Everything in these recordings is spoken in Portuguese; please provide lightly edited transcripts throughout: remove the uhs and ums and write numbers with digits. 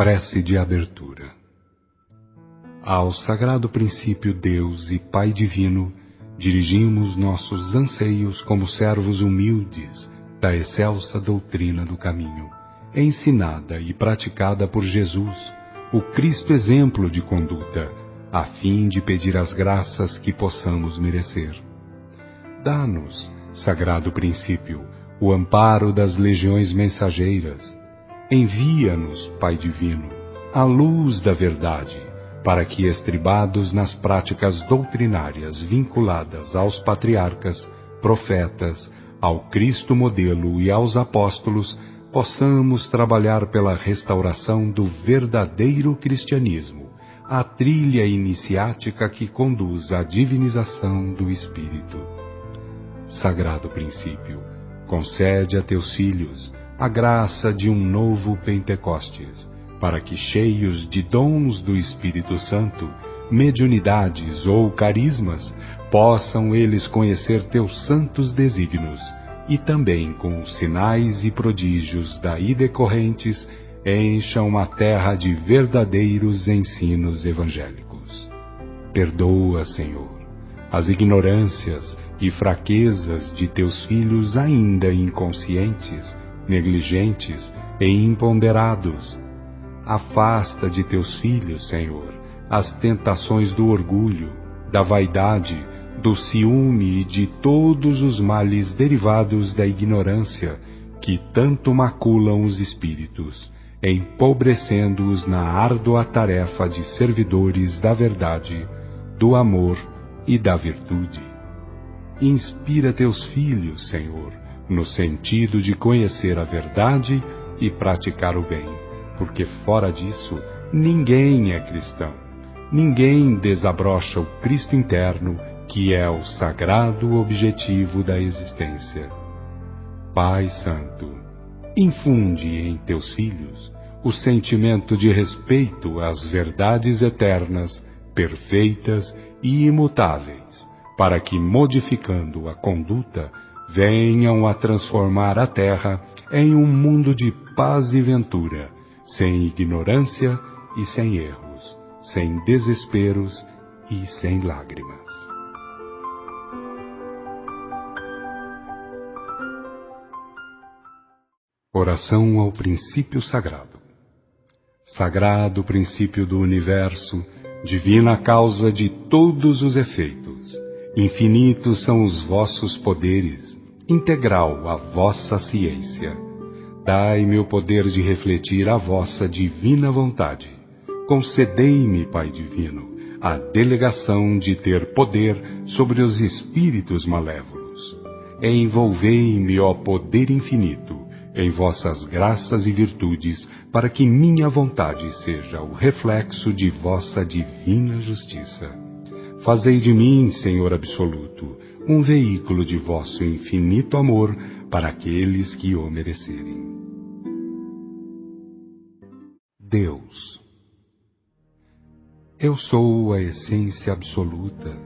Prece de abertura. Ao Sagrado Princípio Deus e Pai Divino, dirigimos nossos anseios como servos humildes da excelsa doutrina do caminho, ensinada e praticada por Jesus, o Cristo exemplo de conduta, a fim de pedir as graças que possamos merecer. Dá-nos, Sagrado Princípio, o amparo das legiões mensageiras. Envia-nos, Pai Divino, a luz da verdade, para que, estribados nas práticas doutrinárias vinculadas aos patriarcas, profetas, ao Cristo modelo e aos apóstolos, possamos trabalhar pela restauração do verdadeiro cristianismo, a trilha iniciática que conduz à divinização do Espírito. Sagrado Princípio, concede a teus filhos a graça de um novo Pentecostes, para que, cheios de dons do Espírito Santo, mediunidades ou carismas, possam eles conhecer teus santos desígnios, e também com os sinais e prodígios daí decorrentes, encham a terra de verdadeiros ensinos evangélicos. Perdoa, Senhor, as ignorâncias e fraquezas de teus filhos ainda inconscientes, negligentes e imponderados. Afasta de teus filhos, Senhor, as tentações do orgulho, da vaidade, do ciúme e de todos os males derivados da ignorância que tanto maculam os espíritos, empobrecendo-os na árdua tarefa de servidores da verdade, do amor e da virtude. Inspira teus filhos, Senhor, no sentido de conhecer a verdade e praticar o bem, porque fora disso ninguém é cristão. Ninguém desabrocha o Cristo interno, que é o sagrado objetivo da existência. Pai Santo, infunde em teus filhos o sentimento de respeito às verdades eternas, perfeitas e imutáveis, para que, modificando a conduta, venham a transformar a terra em um mundo de paz e ventura, sem ignorância e sem erros, sem desesperos e sem lágrimas. Oração ao Princípio Sagrado. Sagrado princípio do universo, divina causa de todos os efeitos, infinitos são os vossos poderes, integral a vossa ciência. Dai-me o poder de refletir a vossa divina vontade. Concedei-me, Pai Divino, a delegação de ter poder sobre os espíritos malévolos. Envolvei-me, ó poder infinito, em vossas graças e virtudes, para que minha vontade seja o reflexo de vossa divina justiça. Fazei de mim, Senhor absoluto, um veículo de vosso infinito amor para aqueles que o merecerem. Deus. Eu sou a essência absoluta,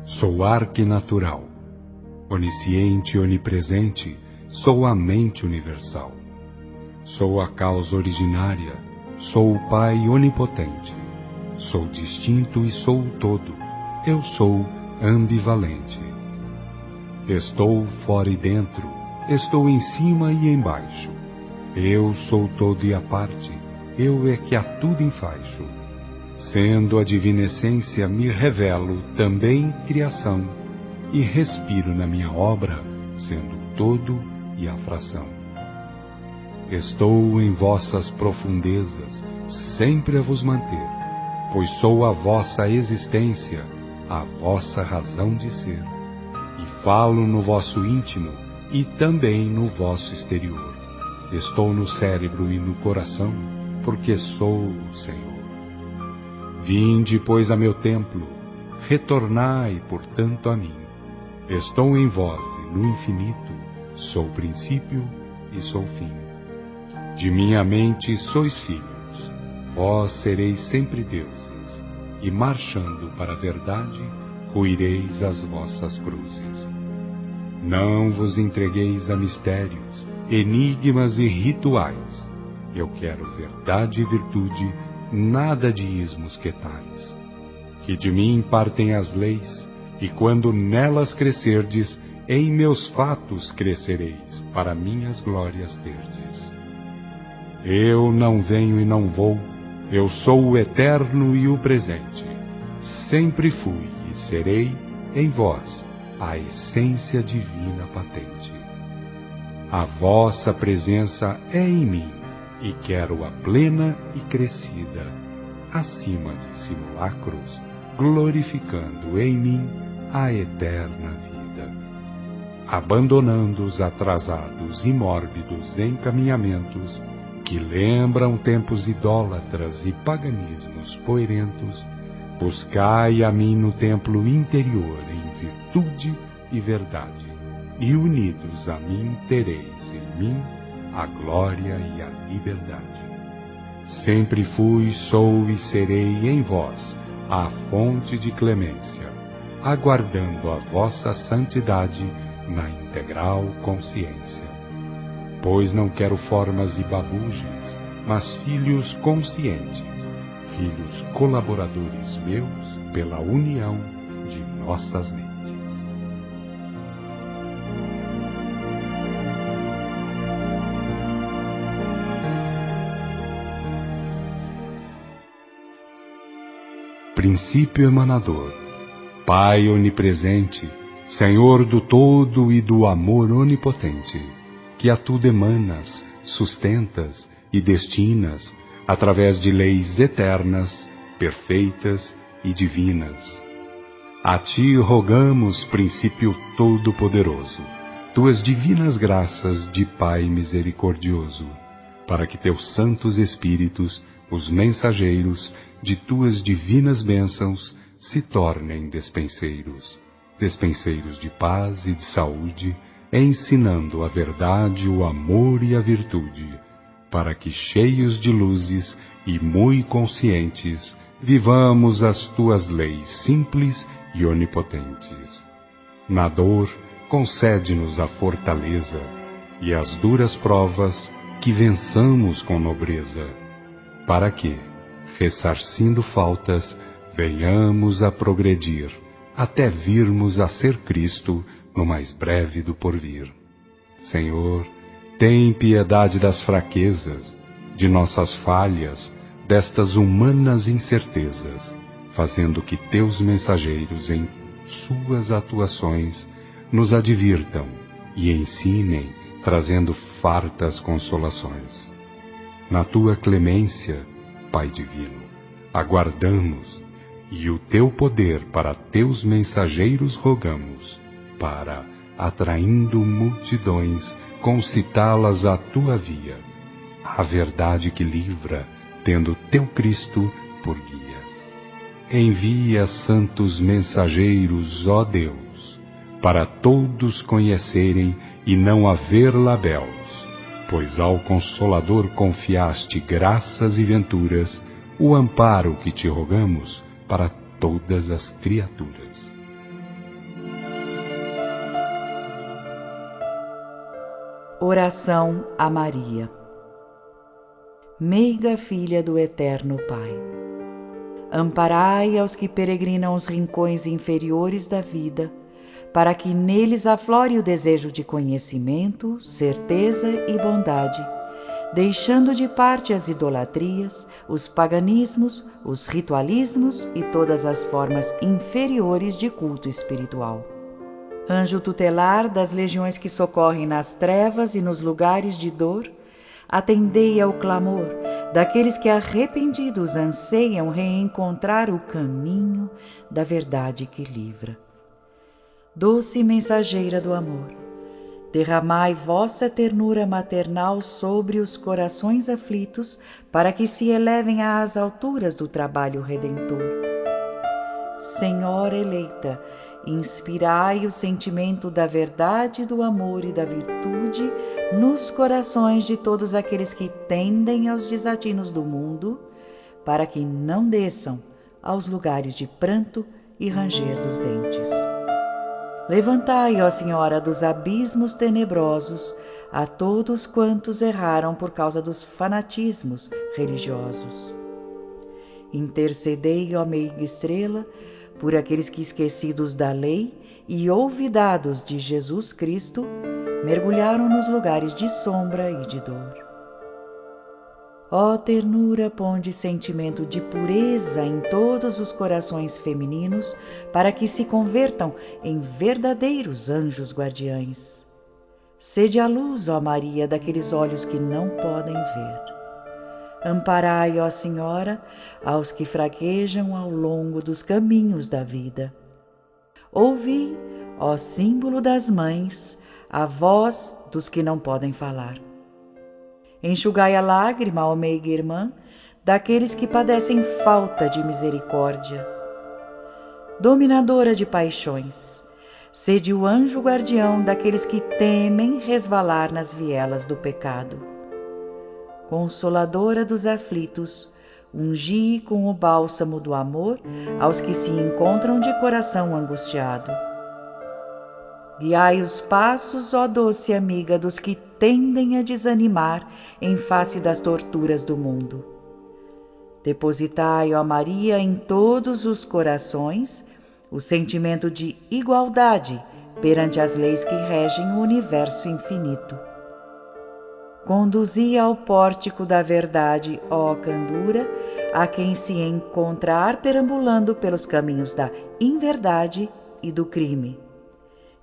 sou arquinatural, onisciente e onipresente, sou a mente universal. Sou a causa originária, sou o Pai onipotente. Sou distinto e sou o todo, eu sou ambivalente. Estou fora e dentro, estou em cima e embaixo. Eu sou todo e a parte, eu é que a tudo enfaixo. Sendo a divina essência, me revelo também criação, e respiro na minha obra, sendo todo e a fração. Estou em vossas profundezas, sempre a vos manter, pois sou a vossa existência, a vossa razão de ser, e falo no vosso íntimo e também no vosso exterior. Estou no cérebro e no coração, porque sou o Senhor. Vinde, pois, a meu templo, retornai, portanto, a mim. Estou em vós e no infinito, sou princípio e sou fim. De minha mente sois filhos, vós sereis sempre deuses, e marchando para a verdade, ruireis as vossas cruzes. Não vos entregueis a mistérios, enigmas e rituais. Eu quero verdade e virtude, nada de ismos que tais. Que de mim partem as leis, e quando nelas crescerdes, em meus fatos crescereis, para minhas glórias terdes. Eu não venho e não vou, eu sou o eterno e o presente. Sempre fui e serei em vós a essência divina patente. A vossa presença é em mim, e quero-a plena e crescida, acima de simulacros, glorificando em mim a eterna vida. Abandonando os atrasados e mórbidos encaminhamentos que lembram tempos idólatras e paganismos poerentos, buscai a mim no templo interior em virtude e verdade, e unidos a mim tereis em mim a glória e a liberdade. Sempre fui, sou e serei em vós a fonte de clemência, aguardando a vossa santidade na integral consciência. Pois não quero formas e babugens, mas filhos conscientes, filhos colaboradores meus pela união de nossas mentes. Princípio emanador, Pai onipresente, Senhor do todo e do amor onipotente, que a tudo emanas, sustentas e destinas, através de leis eternas, perfeitas e divinas. A ti rogamos, princípio todo-poderoso, tuas divinas graças de Pai misericordioso, para que teus santos espíritos, os mensageiros de tuas divinas bênçãos, se tornem despenseiros, despenseiros de paz e de saúde, ensinando a verdade, o amor e a virtude, para que, cheios de luzes e muito conscientes, vivamos as tuas leis simples e onipotentes. Na dor, concede-nos a fortaleza, e as duras provas, que vençamos com nobreza, para que, ressarcindo faltas, venhamos a progredir, até virmos a ser Cristo no mais breve do porvir. Senhor, tem piedade das fraquezas, de nossas falhas, destas humanas incertezas, fazendo que teus mensageiros em suas atuações nos advirtam e ensinem, trazendo fartas consolações. Na tua clemência, Pai divino, aguardamos, e o teu poder para teus mensageiros rogamos, para, atraindo multidões, concitá-las à tua via, a verdade que livra, tendo teu Cristo por guia. Envia santos mensageiros, ó Deus, para todos conhecerem e não haver labéus, pois ao Consolador confiaste graças e venturas, o amparo que te rogamos para todas as criaturas. Oração a Maria. Meiga filha do Eterno Pai, amparai aos que peregrinam os rincões inferiores da vida, para que neles aflore o desejo de conhecimento, certeza e bondade, deixando de parte as idolatrias, os paganismos, os ritualismos e todas as formas inferiores de culto espiritual. Anjo tutelar das legiões que socorrem nas trevas e nos lugares de dor, atendei ao clamor daqueles que arrependidos anseiam reencontrar o caminho da verdade que livra. Doce mensageira do amor, derramai vossa ternura maternal sobre os corações aflitos, para que se elevem às alturas do trabalho redentor. Senhora eleita, inspirai o sentimento da verdade, do amor e da virtude nos corações de todos aqueles que tendem aos desatinos do mundo, para que não desçam aos lugares de pranto e ranger dos dentes. Levantai, ó Senhora, dos abismos tenebrosos a todos quantos erraram por causa dos fanatismos religiosos. Intercedei, ó meiga estrela, por aqueles que, esquecidos da lei e olvidados de Jesus Cristo, mergulharam nos lugares de sombra e de dor. Ó ternura, ponde sentimento de pureza em todos os corações femininos, para que se convertam em verdadeiros anjos guardiães. Sede a luz, ó Maria, daqueles olhos que não podem ver. Amparai, ó Senhora, aos que fraquejam ao longo dos caminhos da vida. Ouvi, ó símbolo das mães, a voz dos que não podem falar. Enxugai a lágrima, ó meiga irmã, daqueles que padecem falta de misericórdia. Dominadora de paixões, sede o anjo guardião daqueles que temem resvalar nas vielas do pecado. Consoladora dos aflitos, ungi com o bálsamo do amor aos que se encontram de coração angustiado. Guiai os passos, ó doce amiga, dos que tendem a desanimar em face das torturas do mundo. Depositai, ó Maria, em todos os corações o sentimento de igualdade perante as leis que regem o universo infinito. Conduzi ao pórtico da verdade, ó candura, a quem se encontrar perambulando pelos caminhos da inverdade e do crime.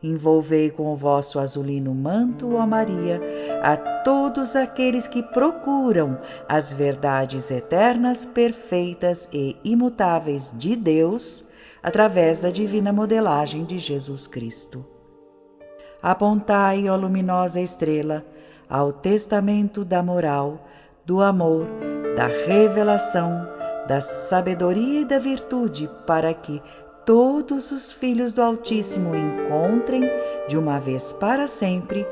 Envolvei com o vosso azulino manto, ó Maria, a todos aqueles que procuram as verdades eternas, perfeitas e imutáveis de Deus, através da divina modelagem de Jesus Cristo. Apontai, ó luminosa estrela, ao testamento da moral, do amor, da revelação, da sabedoria e da virtude, para que todos os filhos do Altíssimo encontrem, de uma vez para sempre,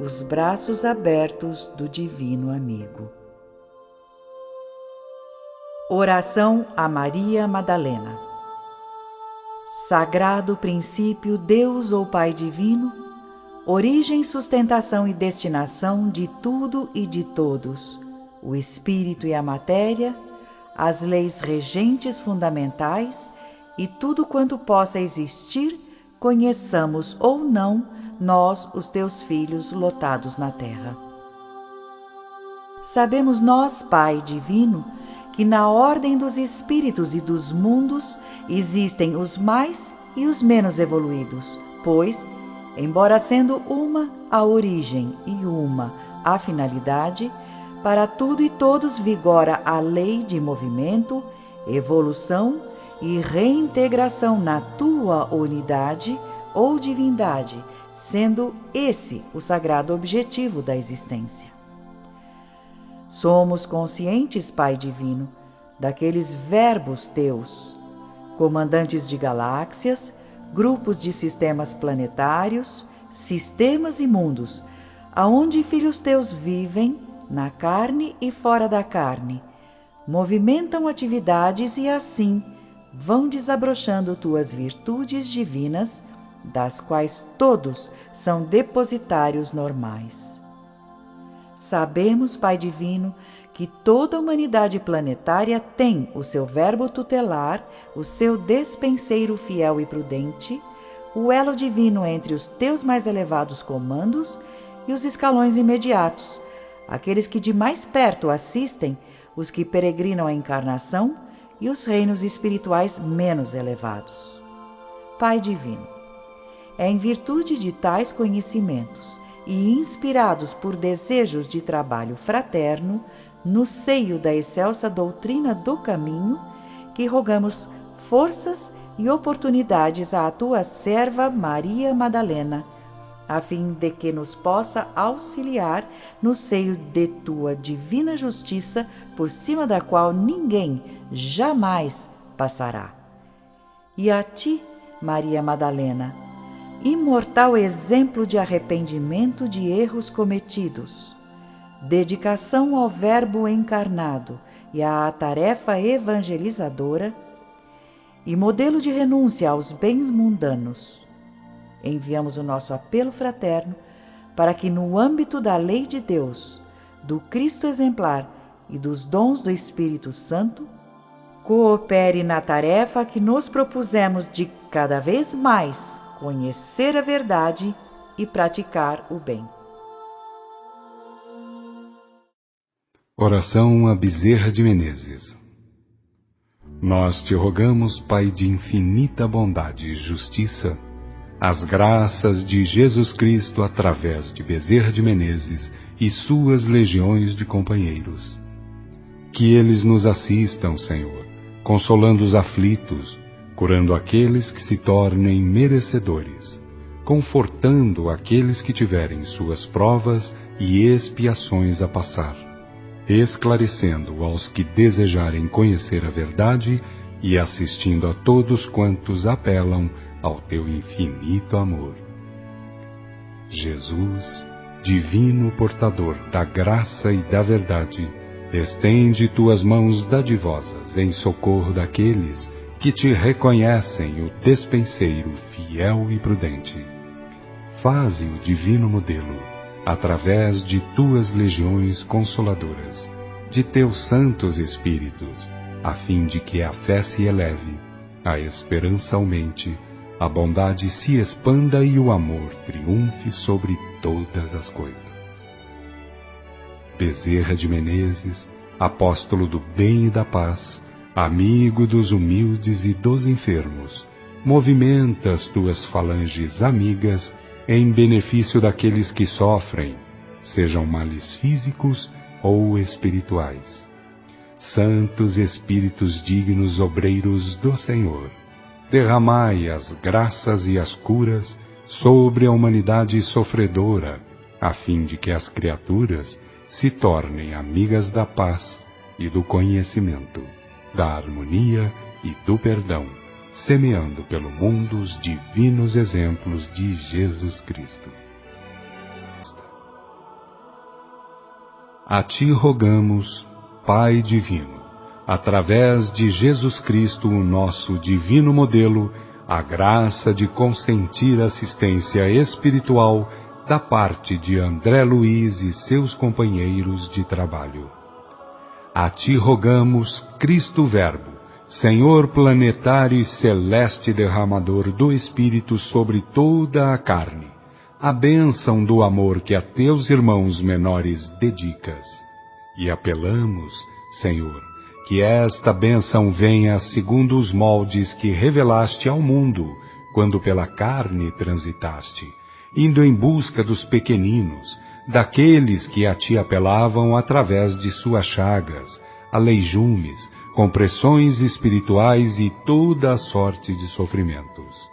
os braços abertos do Divino Amigo. Oração a Maria Madalena. Sagrado princípio, Deus ou Pai Divino, origem, sustentação e destinação de tudo e de todos, o espírito e a matéria, as leis regentes fundamentais e tudo quanto possa existir, conheçamos ou não, nós, os teus filhos lotados na terra. Sabemos nós, Pai Divino, que na ordem dos espíritos e dos mundos existem os mais e os menos evoluídos, pois, embora sendo uma a origem e uma a finalidade, para tudo e todos vigora a lei de movimento, evolução e reintegração na tua unidade ou divindade, sendo esse o sagrado objetivo da existência. Somos conscientes, Pai Divino, daqueles verbos teus, comandantes de galáxias, grupos de sistemas planetários, sistemas e mundos, aonde filhos teus vivem, na carne e fora da carne, movimentam atividades e assim vão desabrochando tuas virtudes divinas, das quais todos são depositários normais. Sabemos, Pai Divino, que toda a humanidade planetária tem o seu verbo tutelar, o seu despenseiro fiel e prudente, o elo divino entre os teus mais elevados comandos e os escalões imediatos, aqueles que de mais perto assistem, os que peregrinam a encarnação e os reinos espirituais menos elevados. Pai Divino, é em virtude de tais conhecimentos e inspirados por desejos de trabalho fraterno, no seio da excelsa doutrina do caminho, que rogamos forças e oportunidades à tua serva Maria Madalena, a fim de que nos possa auxiliar no seio de tua divina justiça, por cima da qual ninguém jamais passará. E a ti, Maria Madalena, imortal exemplo de arrependimento de erros cometidos, dedicação ao Verbo encarnado e à tarefa evangelizadora, e modelo de renúncia aos bens mundanos, enviamos o nosso apelo fraterno para que, no âmbito da lei de Deus, do Cristo exemplar e dos dons do Espírito Santo, coopere na tarefa que nos propusemos de cada vez mais conhecer a verdade e praticar o bem. Oração a Bezerra de Menezes. Nós te rogamos, Pai de infinita bondade e justiça, as graças de Jesus Cristo através de Bezerra de Menezes e suas legiões de companheiros. Que eles nos assistam, Senhor, consolando os aflitos, curando aqueles que se tornem merecedores, confortando aqueles que tiverem suas provas e expiações a passar, esclarecendo aos que desejarem conhecer a verdade e assistindo a todos quantos apelam ao teu infinito amor. Jesus, divino portador da graça e da verdade, estende tuas mãos dadivosas em socorro daqueles que te reconhecem o despenseiro fiel e prudente. Faze o divino modelo, através de tuas legiões consoladoras, de teus santos espíritos, a fim de que a fé se eleve, a esperança aumente, a bondade se expanda e o amor triunfe sobre todas as coisas. Bezerra de Menezes, apóstolo do bem e da paz, amigo dos humildes e dos enfermos, movimenta as tuas falanges amigas em benefício daqueles que sofrem, sejam males físicos ou espirituais. Santos Espíritos dignos obreiros do Senhor, derramai as graças e as curas sobre a humanidade sofredora, a fim de que as criaturas se tornem amigas da paz e do conhecimento, da harmonia e do perdão, semeando pelo mundo os divinos exemplos de Jesus Cristo. A ti rogamos, Pai divino, através de Jesus Cristo, o nosso divino modelo, a graça de consentir assistência espiritual da parte de André Luiz e seus companheiros de trabalho. A ti rogamos, Cristo Verbo, Senhor planetário e celeste derramador do Espírito sobre toda a carne, a bênção do amor que a teus irmãos menores dedicas. E apelamos, Senhor, que esta bênção venha segundo os moldes que revelaste ao mundo, quando pela carne transitaste, indo em busca dos pequeninos, daqueles que a ti apelavam através de suas chagas, aleijumes, compressões espirituais e toda a sorte de sofrimentos.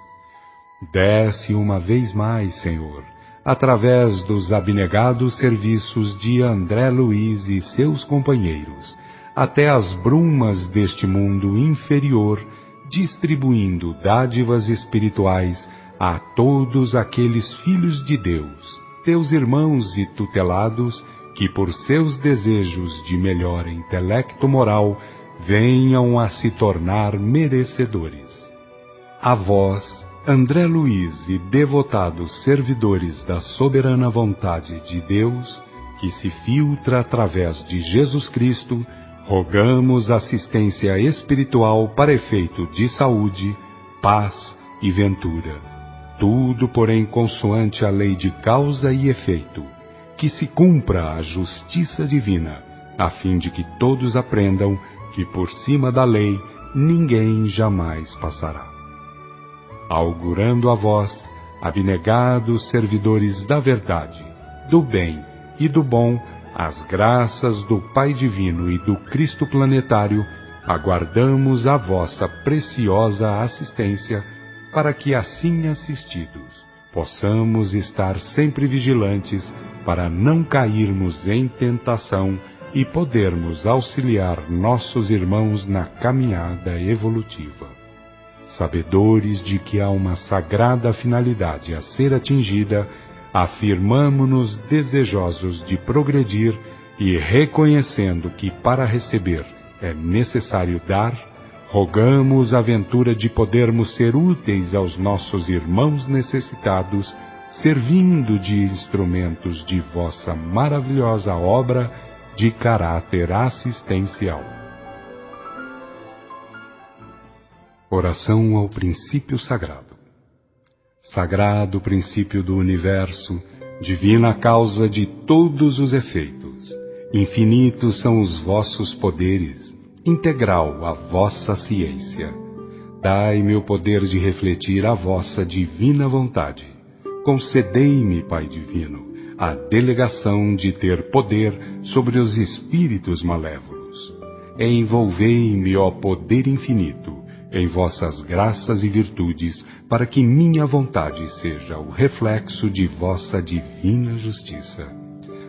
Desce uma vez mais, Senhor, através dos abnegados serviços de André Luiz e seus companheiros, até as brumas deste mundo inferior, distribuindo dádivas espirituais a todos aqueles filhos de Deus, teus irmãos e tutelados, que por seus desejos de melhor intelecto moral venham a se tornar merecedores. A vós, André Luiz e devotados servidores da soberana vontade de Deus, que se filtra através de Jesus Cristo, rogamos assistência espiritual para efeito de saúde, paz e ventura. Tudo, porém, consoante a lei de causa e efeito, que se cumpra a justiça divina, a fim de que todos aprendam que por cima da lei ninguém jamais passará. Augurando a vós, abnegados servidores da verdade, do bem e do bom, as graças do Pai Divino e do Cristo Planetário, aguardamos a vossa preciosa assistência, para que assim assistidos, possamos estar sempre vigilantes para não cairmos em tentação e podermos auxiliar nossos irmãos na caminhada evolutiva. Sabedores de que há uma sagrada finalidade a ser atingida, afirmamo-nos desejosos de progredir e reconhecendo que para receber é necessário dar, rogamos a ventura de podermos ser úteis aos nossos irmãos necessitados, servindo de instrumentos de vossa maravilhosa obra de caráter assistencial. Oração ao princípio sagrado. Sagrado princípio do universo, divina causa de todos os efeitos, infinitos são os vossos poderes, integral a vossa ciência. Dai-me o poder de refletir a vossa divina vontade. Concedei-me, Pai Divino, a delegação de ter poder sobre os espíritos malévolos. Envolvei-me, ó poder infinito, em vossas graças e virtudes, para que minha vontade seja o reflexo de vossa divina justiça.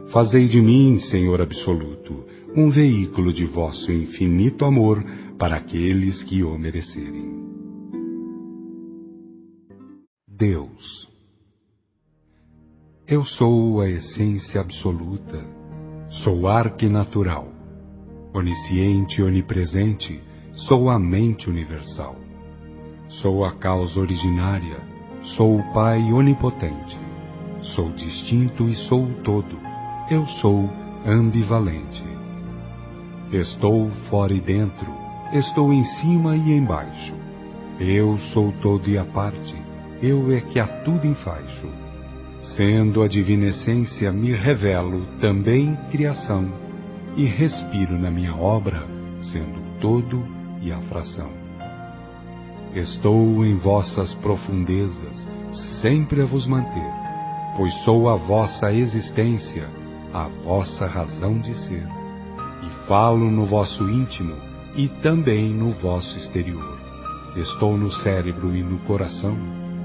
Fazei de mim, Senhor absoluto, um veículo de vosso infinito amor para aqueles que o merecerem. Deus. Eu sou a essência absoluta, sou arquinatural, onisciente e onipresente, sou a mente universal. Sou a causa originária, sou o Pai onipotente. Sou distinto e sou o todo, eu sou ambivalente. Estou fora e dentro, estou em cima e embaixo. Eu sou todo e a parte, eu é que a tudo enfaixo. Sendo a divina essência, me revelo também criação, e respiro na minha obra, sendo o todo e a fração. Estou em vossas profundezas, sempre a vos manter, pois sou a vossa existência, a vossa razão de ser, e falo no vosso íntimo e também no vosso exterior. Estou no cérebro e no coração,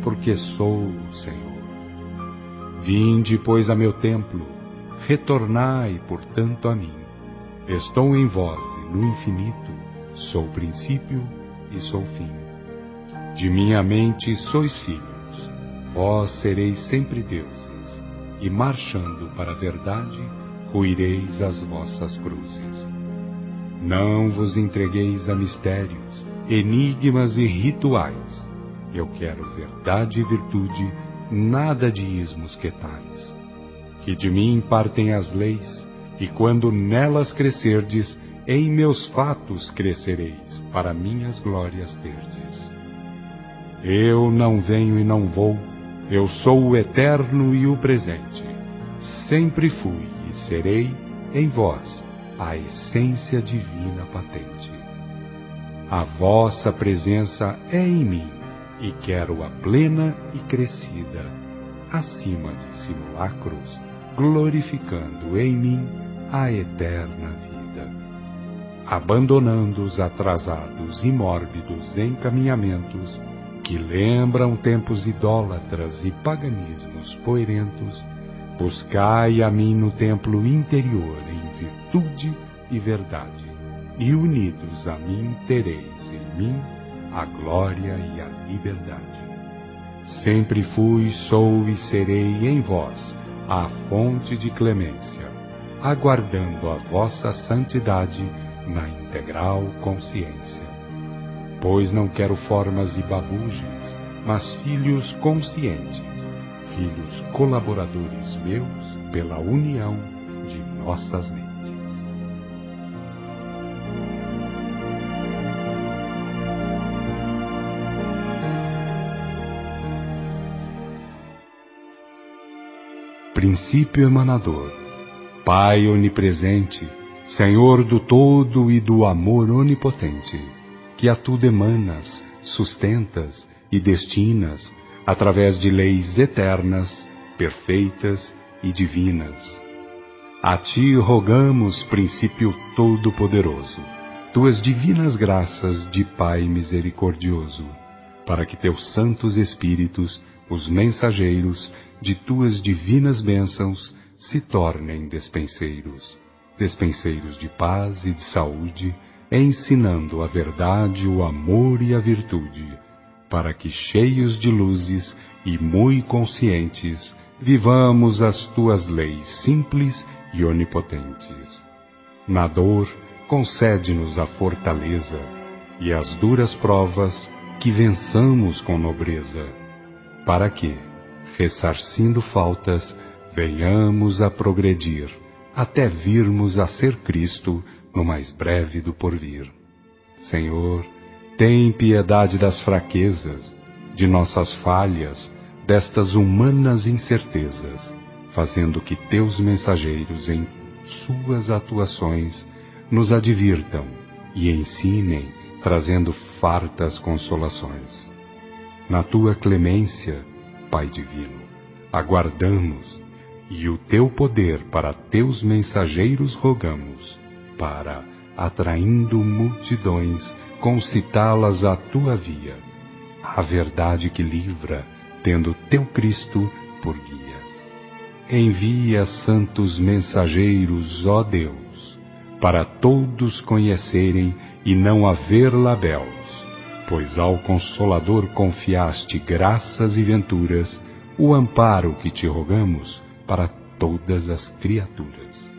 porque sou o Senhor. Vinde, pois, a meu templo, retornai, portanto, a mim. Estou em vós e no infinito, sou princípio e sou fim. De minha mente sois filhos, vós sereis sempre deuses, e marchando para a verdade, ruireis as vossas cruzes. Não vos entregueis a mistérios, enigmas e rituais. Eu quero verdade e virtude, nada de ismos que tais. Que de mim partem as leis, e quando nelas crescerdes, em meus fatos crescereis, para minhas glórias terdes. Eu não venho e não vou, eu sou o eterno e o presente. Sempre fui e serei, em vós, a essência divina patente. A vossa presença é em mim, e quero-a plena e crescida, acima de simulacros, glorificando em mim a eterna vida. Abandonando os atrasados e mórbidos encaminhamentos que lembram tempos idólatras e paganismos poerentos, buscai a mim no templo interior em virtude e verdade, e unidos a mim tereis em mim a glória e a liberdade. Sempre fui, sou e serei em vós a fonte de clemência, aguardando a vossa santidade na integral consciência. Pois não quero formas e babugens, mas filhos conscientes, filhos colaboradores meus pela união de nossas mentes. Princípio emanador, Pai onipresente, Senhor do todo e do amor onipotente, que a tudo emanas, sustentas e destinas, através de leis eternas, perfeitas e divinas. A ti rogamos, princípio todo-poderoso, tuas divinas graças de Pai misericordioso, para que teus santos espíritos, os mensageiros de tuas divinas bênçãos, se tornem despenseiros, despenseiros de paz e de saúde, ensinando a verdade, o amor e a virtude, para que, cheios de luzes e muito conscientes, vivamos as tuas leis simples e onipotentes. Na dor, concede-nos a fortaleza, e as duras provas que vençamos com nobreza, para que, ressarcindo faltas, venhamos a progredir, até virmos a ser Cristo no mais breve do porvir. Senhor, tem piedade das fraquezas, de nossas falhas, destas humanas incertezas, fazendo que teus mensageiros em suas atuações nos advirtam e ensinem, trazendo fartas consolações. Na tua clemência, Pai Divino, aguardamos, e o teu poder para teus mensageiros rogamos, para, atraindo multidões, concitá-las à tua via, a verdade que livra, tendo teu Cristo por guia. Envia santos mensageiros, ó Deus, para todos conhecerem e não haver labéus, pois ao Consolador confiaste graças e venturas, o amparo que te rogamos para todas as criaturas.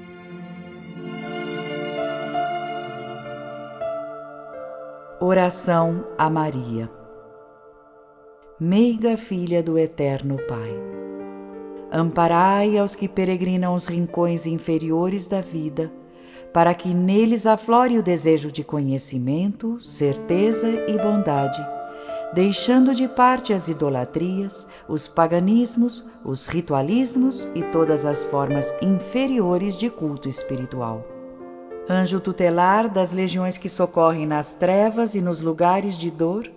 Oração a Maria. Meiga filha do Eterno Pai, amparai aos que peregrinam os rincões inferiores da vida, para que neles aflore o desejo de conhecimento, certeza e bondade, deixando de parte as idolatrias, os paganismos, os ritualismos e todas as formas inferiores de culto espiritual. Anjo tutelar das legiões que socorrem nas trevas e nos lugares de dor,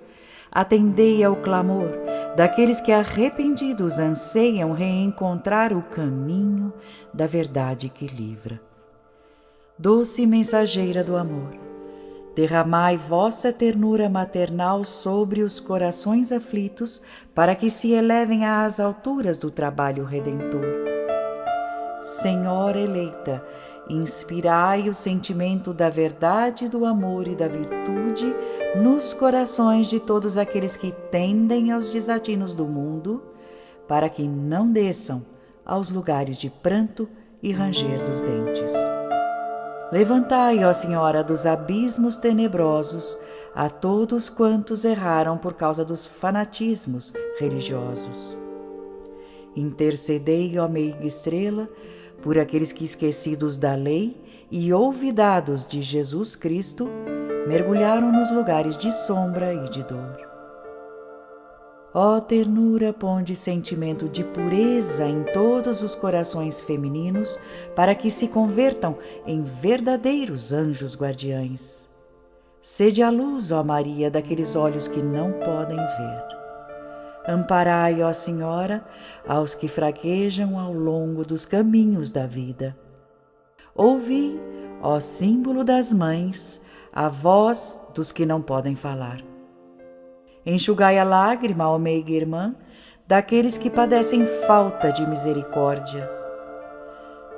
atendei ao clamor daqueles que arrependidos anseiam reencontrar o caminho da verdade que livra. Doce mensageira do amor, derramai vossa ternura maternal sobre os corações aflitos, para que se elevem às alturas do trabalho redentor. Senhora eleita, inspirai o sentimento da verdade, do amor e da virtude nos corações de todos aqueles que tendem aos desatinos do mundo, para que não desçam aos lugares de pranto e ranger dos dentes. Levantai, ó Senhora, dos abismos tenebrosos a todos quantos erraram por causa dos fanatismos religiosos. Intercedei, ó meiga estrela, por aqueles que, esquecidos da lei e olvidados de Jesus Cristo, mergulharam nos lugares de sombra e de dor. Ó ternura, ponde sentimento de pureza em todos os corações femininos, para que se convertam em verdadeiros anjos guardiães. Sede a luz, ó Maria, daqueles olhos que não podem ver. Amparai, ó Senhora, aos que fraquejam ao longo dos caminhos da vida. Ouvi, ó símbolo das mães, a voz dos que não podem falar. Enxugai a lágrima, ó meiga irmã, daqueles que padecem falta de misericórdia.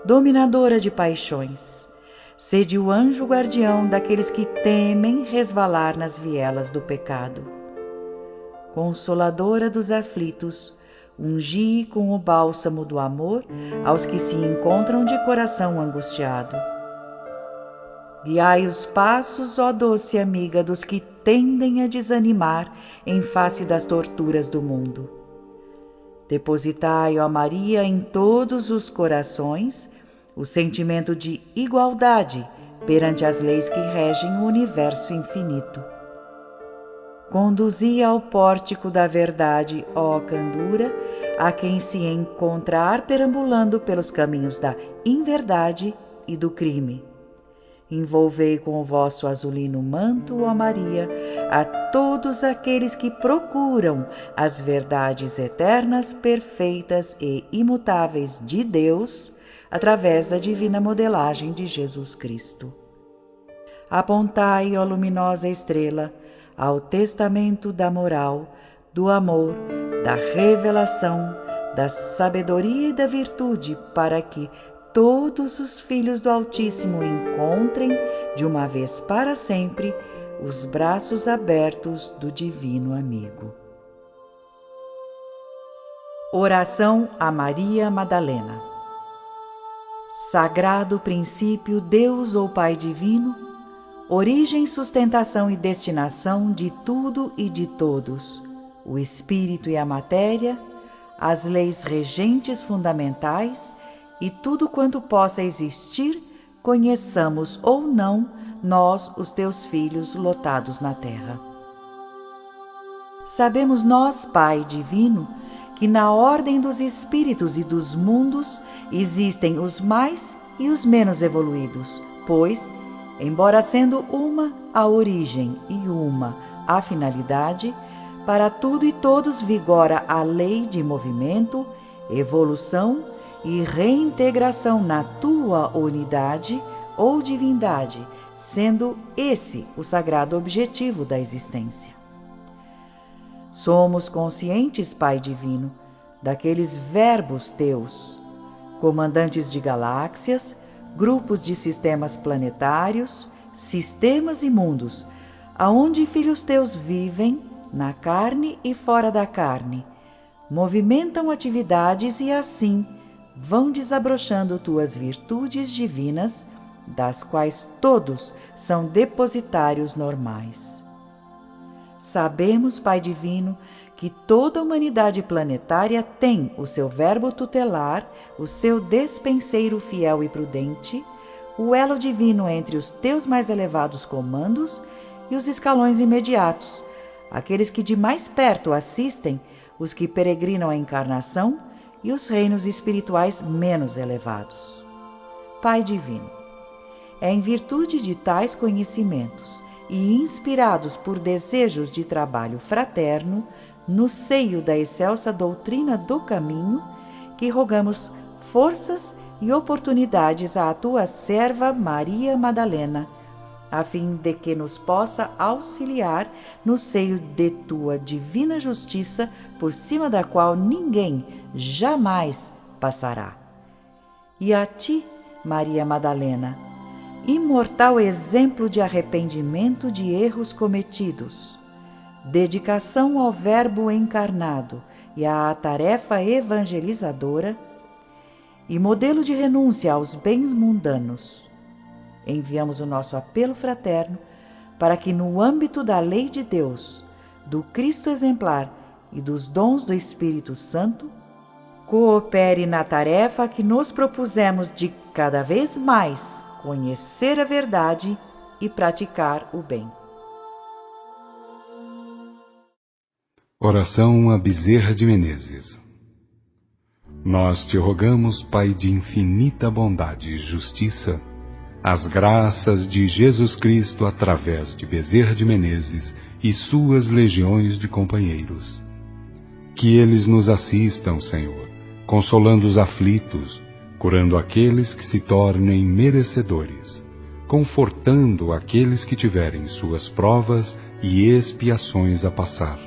Dominadora de paixões, sede o anjo guardião daqueles que temem resvalar nas vielas do pecado. Consoladora dos aflitos, ungi com o bálsamo do amor aos que se encontram de coração angustiado. Guiai os passos, ó doce amiga, dos que tendem a desanimar em face das torturas do mundo. Depositai, ó Maria, em todos os corações o sentimento de igualdade perante as leis que regem o universo infinito. Conduzi ao pórtico da verdade, ó candura, a quem se encontrar perambulando pelos caminhos da inverdade e do crime. Envolvei com o vosso azulino manto, ó Maria, a todos aqueles que procuram as verdades eternas, perfeitas e imutáveis de Deus, através da divina modelagem de Jesus Cristo. Apontai, ó luminosa estrela, ao testamento da moral, do amor, da revelação, da sabedoria e da virtude, para que todos os filhos do Altíssimo encontrem, de uma vez para sempre, os braços abertos do Divino Amigo. Oração a Maria Madalena. Sagrado princípio, Deus ou Pai Divino, origem, sustentação e destinação de tudo e de todos, o espírito e a matéria, as leis regentes fundamentais e tudo quanto possa existir, conheçamos ou não, nós, os teus filhos lotados na terra. Sabemos nós, Pai Divino, que na ordem dos espíritos e dos mundos existem os mais e os menos evoluídos, pois, embora sendo uma a origem e uma a finalidade, para tudo e todos vigora a lei de movimento, evolução e reintegração na tua unidade ou divindade, sendo esse o sagrado objetivo da existência. Somos conscientes, Pai Divino, daqueles verbos teus, comandantes de galáxias, grupos de sistemas planetários, sistemas e mundos, aonde filhos teus vivem, na carne e fora da carne, movimentam atividades e assim vão desabrochando tuas virtudes divinas, das quais todos são depositários normais. Sabemos, Pai Divino, que toda a humanidade planetária tem o seu verbo tutelar, o seu despenseiro fiel e prudente, o elo divino entre os teus mais elevados comandos e os escalões imediatos, aqueles que de mais perto assistem, os que peregrinam a encarnação e os reinos espirituais menos elevados. Pai Divino, é em virtude de tais conhecimentos e inspirados por desejos de trabalho fraterno, no seio da excelsa doutrina do caminho, que rogamos forças e oportunidades à tua serva Maria Madalena, a fim de que nos possa auxiliar no seio de tua divina justiça, por cima da qual ninguém jamais passará. E a ti, Maria Madalena, imortal exemplo de arrependimento de erros cometidos, dedicação ao Verbo encarnado e à tarefa evangelizadora, e modelo de renúncia aos bens mundanos, enviamos o nosso apelo fraterno para que, no âmbito da lei de Deus, do Cristo exemplar e dos dons do Espírito Santo, coopere na tarefa que nos propusemos de cada vez mais conhecer a verdade e praticar o bem. Oração a Bezerra de Menezes. Nós te rogamos, Pai de infinita bondade e justiça, as graças de Jesus Cristo através de Bezerra de Menezes e suas legiões de companheiros. Que eles nos assistam, Senhor, consolando os aflitos, curando aqueles que se tornem merecedores, confortando aqueles que tiverem suas provas e expiações a passar,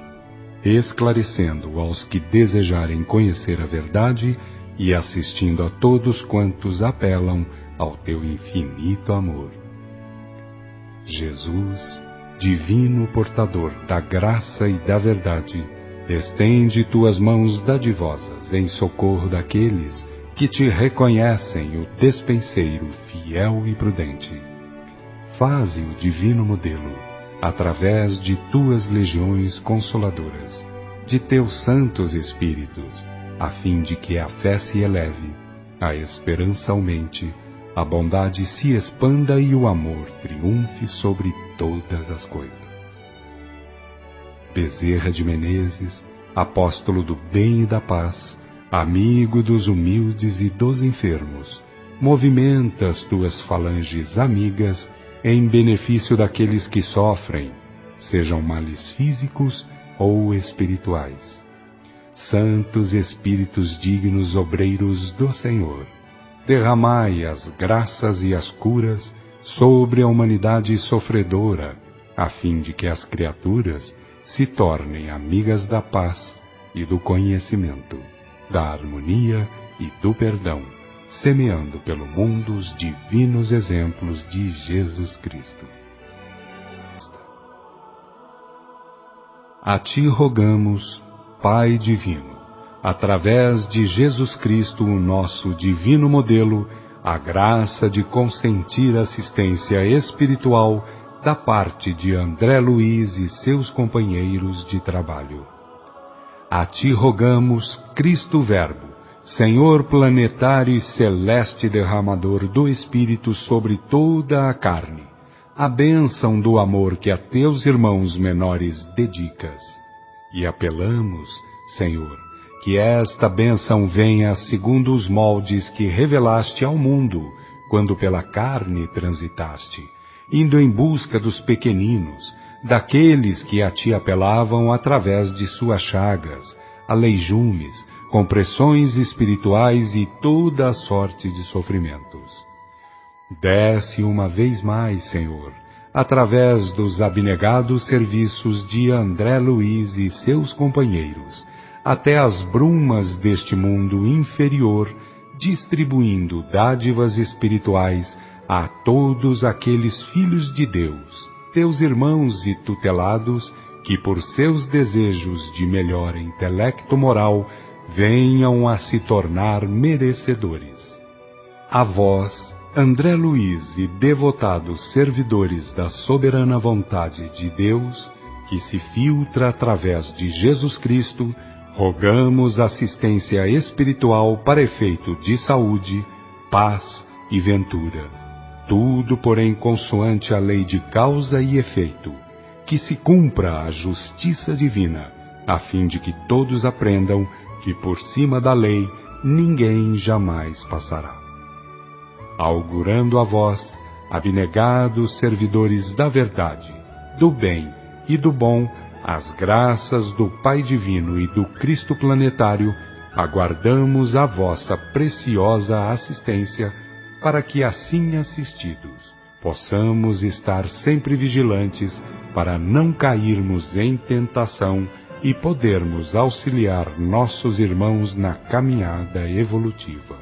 esclarecendo aos que desejarem conhecer a verdade e assistindo a todos quantos apelam ao teu infinito amor. Jesus, divino portador da graça e da verdade, estende tuas mãos dadivosas em socorro daqueles que te reconhecem o despenseiro fiel e prudente. Faze o divino modelo, através de tuas legiões consoladoras, de teus santos espíritos, a fim de que a fé se eleve, a esperança aumente, a bondade se expanda e o amor triunfe sobre todas as coisas. Bezerra de Menezes, apóstolo do bem e da paz, amigo dos humildes e dos enfermos, movimenta as tuas falanges amigas em benefício daqueles que sofrem, sejam males físicos ou espirituais. Santos Espíritos dignos obreiros do Senhor, derramai as graças e as curas sobre a humanidade sofredora, a fim de que as criaturas se tornem amigas da paz e do conhecimento, da harmonia e do perdão, semeando pelo mundo os divinos exemplos de Jesus Cristo. A ti rogamos, Pai Divino, através de Jesus Cristo, o nosso divino modelo, a graça de consentir assistência espiritual da parte de André Luiz e seus companheiros de trabalho. A ti rogamos, Cristo Verbo, Senhor planetário e celeste derramador do Espírito sobre toda a carne, a bênção do amor que a teus irmãos menores dedicas. E apelamos, Senhor, que esta bênção venha segundo os moldes que revelaste ao mundo, quando pela carne transitaste, indo em busca dos pequeninos, daqueles que a ti apelavam através de suas chagas, aleijumes, compressões espirituais e toda a sorte de sofrimentos. Desce uma vez mais, Senhor, através dos abnegados serviços de André Luiz e seus companheiros, até as brumas deste mundo inferior, distribuindo dádivas espirituais a todos aqueles filhos de Deus, teus irmãos e tutelados, que por seus desejos de melhor intelecto moral venham a se tornar merecedores. A vós, André Luiz e devotados servidores da soberana vontade de Deus, que se filtra através de Jesus Cristo, rogamos assistência espiritual para efeito de saúde, paz e ventura. Tudo, porém, consoante a lei de causa e efeito, que se cumpra a justiça divina, a fim de que todos aprendam que por cima da lei ninguém jamais passará. Augurando a vós, abnegados servidores da verdade, do bem e do bom, as graças do Pai Divino e do Cristo Planetário, aguardamos a vossa preciosa assistência, para que assim assistidos, possamos estar sempre vigilantes para não cairmos em tentação e podermos auxiliar nossos irmãos na caminhada evolutiva.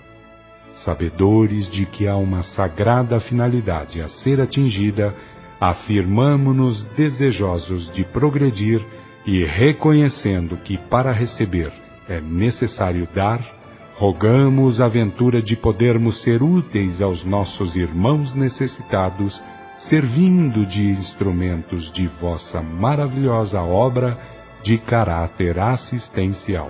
Sabedores de que há uma sagrada finalidade a ser atingida, afirmamo-nos desejosos de progredir e, reconhecendo que para receber é necessário dar, rogamos a ventura de podermos ser úteis aos nossos irmãos necessitados, servindo de instrumentos de vossa maravilhosa obra de caráter assistencial.